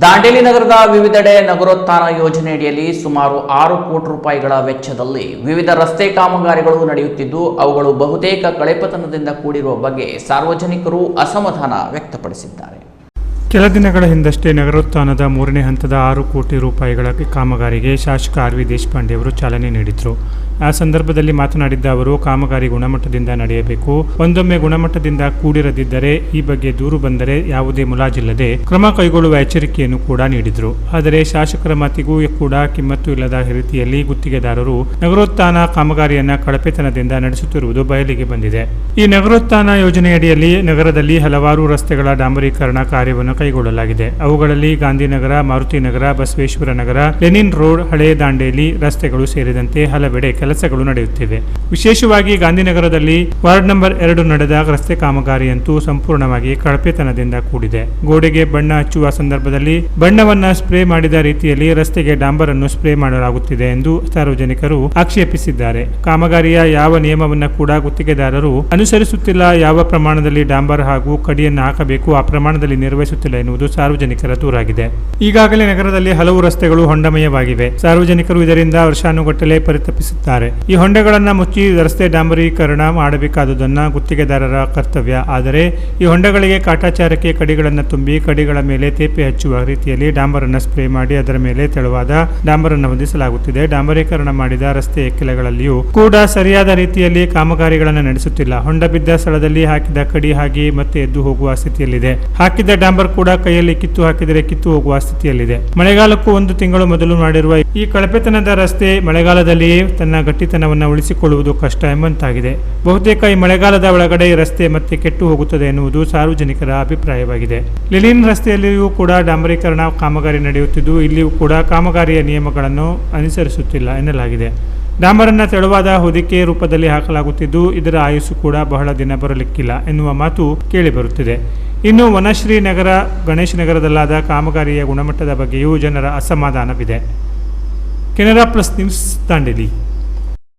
ದಾಂಡೇಲಿ ನಗರದ ವಿವಿಧೆಡೆ ನಗರೋತ್ಥಾನ ಯೋಜನೆಯಡಿಯಲ್ಲಿ ಸುಮಾರು 6 ಕೋಟಿ ರೂಪಾಯಿಗಳ ವೆಚ್ಚದಲ್ಲಿ ವಿವಿಧ ರಸ್ತೆ ಕಾಮಗಾರಿಗಳು ನಡೆಯುತ್ತಿದ್ದು ಅವುಗಳು ಬಹುತೇಕ ಕಳೆಪತನದಿಂದ ಕೂಡಿರುವ ಬಗ್ಗೆ ಸಾರ್ವಜನಿಕರು ಅಸಮಾಧಾನ ವ್ಯಕ್ತಪಡಿಸಿದ್ದಾರೆ. ಕೆಲ ದಿನಗಳ ಹಿಂದಷ್ಟೇ ನಗರೋತ್ಥಾನದ 3ನೇ ಹಂತದ 6 ಕೋಟಿ ರೂಪಾಯಿಗಳ ಕಾಮಗಾರಿಗೆ ಶಾಸಕ ಆರ್ ವಿ ದೇಶಪಾಂಡೆ ಅವರು ಚಾಲನೆ ನೀಡಿದರು. ಆ ಸಂದರ್ಭದಲ್ಲಿ ಮಾತನಾಡಿದ್ದ ಅವರು, ಕಾಮಗಾರಿ ಗುಣಮಟ್ಟದಿಂದ ನಡೆಯಬೇಕು. ಒಂದೊಮ್ಮೆ ಗುಣಮಟ್ಟದಿಂದ ಕೂಡಿರದಿದ್ದರೆ ಈ ಬಗ್ಗೆ ದೂರು ಬಂದರೆ ಯಾವುದೇ ಮುಲಾಜಿಲ್ಲದೆ ಕ್ರಮ ಕೈಗೊಳ್ಳುವ ಎಚ್ಚರಿಕೆಯನ್ನು ಕೂಡ ನೀಡಿದರು. ಆದರೆ ಶಾಸಕರ ಮಾತಿಗೂ ಕೂಡ ಕಿಮ್ಮತ್ತು ಇಲ್ಲದ ರೀತಿಯಲ್ಲಿ ಗುತ್ತಿಗೆದಾರರು ನಗರೋತ್ಥಾನ ಕಾಮಗಾರಿಯನ್ನ ಕಳಪೆತನದಿಂದ ನಡೆಸುತ್ತಿರುವುದು ಬಯಲಿಗೆ ಬಂದಿದೆ. ಈ ನಗರೋತ್ಥಾನ ಯೋಜನೆಯಡಿಯಲ್ಲಿ ನಗರದಲ್ಲಿ ಹಲವಾರು ರಸ್ತೆಗಳ ಡಾಂಬರೀಕರಣ ಕಾರ್ಯವನ್ನು ಕೈಗೊಳ್ಳಲಾಗಿದೆ. ಅವುಗಳಲ್ಲಿ ಗಾಂಧಿನಗರ, ಮಾರುತಿ ನಗರ, ಬಸವೇಶ್ವರ ನಗರ, ಲೆನಿನ್ ರೋಡ್, ಹಳೆ ದಾಂಡೇಲಿ ರಸ್ತೆಗಳು ಸೇರಿದಂತೆ ಹಲವೆಡೆ ಕೆಲಸಗಳು ನಡೆಯುತ್ತಿವೆ. ವಿಶೇಷವಾಗಿ ಗಾಂಧಿನಗರದಲ್ಲಿ ವಾರ್ಡ್ ನಂಬರ್ 2 ನಡೆದ ರಸ್ತೆ ಕಾಮಗಾರಿಯಂತೂ ಸಂಪೂರ್ಣವಾಗಿ ಕಳಪೆತನದಿಂದ ಕೂಡಿದೆ. ಗೋಡೆಗೆ ಬಣ್ಣ ಹಚ್ಚುವ ಸಂದರ್ಭದಲ್ಲಿ ಬಣ್ಣವನ್ನ ಸ್ಪ್ರೇ ಮಾಡಿದ ರೀತಿಯಲ್ಲಿ ರಸ್ತೆಗೆ ಡಾಂಬರ್ ಅನ್ನು ಸ್ಪ್ರೇ ಮಾಡಲಾಗುತ್ತಿದೆ ಎಂದು ಸಾರ್ವಜನಿಕರು ಆಕ್ಷೇಪಿಸಿದ್ದಾರೆ. ಕಾಮಗಾರಿಯ ಯಾವ ನಿಯಮವನ್ನ ಕೂಡ ಗುತ್ತಿಗೆದಾರರು ಅನುಸರಿಸುತ್ತಿಲ್ಲ. ಯಾವ ಪ್ರಮಾಣದಲ್ಲಿ ಡಾಂಬರ್ ಹಾಗೂ ಕಡಿಯನ್ನು ಹಾಕಬೇಕು ಆ ಪ್ರಮಾಣದಲ್ಲಿ ನಿರ್ವಹಿಸುತ್ತಿಲ್ಲ ಎನ್ನುವುದು ಸಾರ್ವಜನಿಕರ ದೂರಾಗಿದೆ. ಈಗಾಗಲೇ ನಗರದಲ್ಲಿ ಹಲವು ರಸ್ತೆಗಳು ಹೊಂಡಮಯವಾಗಿವೆ. ಸಾರ್ವಜನಿಕರು ಇದರಿಂದ ವರ್ಷಾನುಗಟ್ಟಲೆ ಪರಿತಪಿಸುತ್ತಾರೆ. ಈ ಹೊಂಡಗಳನ್ನು ಮುಚ್ಚಿ ರಸ್ತೆ ಡಾಂಬರೀಕರಣ ಮಾಡಬೇಕಾದುದನ್ನು ಗುತ್ತಿಗೆದಾರರ ಕರ್ತವ್ಯ. ಆದರೆ ಈ ಹೊಂಡಗಳಿಗೆ ಕಾಟಾಚಾರಕ್ಕೆ ಕಡಿಗಳನ್ನು ತುಂಬಿ ಕಡಿಗಳ ಮೇಲೆ ತೇಪೆ ಹಚ್ಚುವ ರೀತಿಯಲ್ಲಿ ಡಾಂಬರ್ ಅನ್ನು ಸ್ಪ್ರೇ ಮಾಡಿ ಅದರ ಮೇಲೆ ತೆಳುವಾದ ಡಾಂಬರ್ ಅನ್ನು ಹೊಂದಿಸಲಾಗುತ್ತಿದೆ. ಡಾಂಬರೀಕರಣ ಮಾಡಿದ ರಸ್ತೆ ಎಕ್ಕೆಲಗಳಲ್ಲಿಯೂ ಕೂಡ ಸರಿಯಾದ ರೀತಿಯಲ್ಲಿ ಕಾಮಗಾರಿಗಳನ್ನು ನಡೆಸುತ್ತಿಲ್ಲ. ಹೊಂಡ ಬಿದ್ದ ಸ್ಥಳದಲ್ಲಿ ಹಾಕಿದ ಕಡಿ ಹಾಗೆ ಮತ್ತೆ ಎದ್ದು ಹೋಗುವ ಸ್ಥಿತಿಯಲ್ಲಿದೆ. ಹಾಕಿದ ಡಾಂಬರ್ ಕೂಡ ಕೈಯಲ್ಲಿ ಕಿತ್ತು ಹಾಕಿದರೆ ಕಿತ್ತು ಹೋಗುವ ಸ್ಥಿತಿಯಲ್ಲಿದೆ. ಮಳೆಗಾಲಕ್ಕೂ 1 ತಿಂಗಳು ಮೊದಲು ಮಾಡಿರುವ ಈ ಕಳಪೆತನದ ರಸ್ತೆ ಮಳೆಗಾಲದಲ್ಲಿಯೇ ತನ್ನ ಗಟ್ಟಿತನವನ್ನು ಉಳಿಸಿಕೊಳ್ಳುವುದು ಕಷ್ಟ ಎಂಬಂತಾಗಿದೆ. ಬಹುತೇಕ ಈ ಮಳೆಗಾಲದ ಒಳಗಡೆ ರಸ್ತೆ ಮತ್ತೆ ಕೆಟ್ಟು ಹೋಗುತ್ತದೆ ಎನ್ನುವುದು ಸಾರ್ವಜನಿಕರ ಅಭಿಪ್ರಾಯವಾಗಿದೆ. ಲೆನಿನ್ ರಸ್ತೆಯಲ್ಲಿಯೂ ಕೂಡ ಡಾಂಬರೀಕರಣ ಕಾಮಗಾರಿ ನಡೆಯುತ್ತಿದ್ದು ಇಲ್ಲಿಯೂ ಕೂಡ ಕಾಮಗಾರಿಯ ನಿಯಮಗಳನ್ನು ಅನುಸರಿಸುತ್ತಿಲ್ಲ ಎನ್ನಲಾಗಿದೆ. ಡಾಂಬರನ್ನ ತೆಳುವಾದ ಹೊದಿಕೆ ರೂಪದಲ್ಲಿ ಹಾಕಲಾಗುತ್ತಿದ್ದು ಇದರ ಆಯುಸ್ಸು ಕೂಡ ಬಹಳ ದಿನ ಬರಲಿಕ್ಕಿಲ್ಲ ಎನ್ನುವ ಮಾತು ಕೇಳಿಬರುತ್ತಿದೆ. ಇನ್ನು ವನಶ್ರೀ ನಗರ, ಗಣೇಶ್ ನಗರದಲ್ಲಾದ ಕಾಮಗಾರಿಯ ಗುಣಮಟ್ಟದ ಬಗ್ಗೆಯೂ ಜನರ ಅಸಮಾಧಾನವಿದೆ. Canara plus news, Dandeli.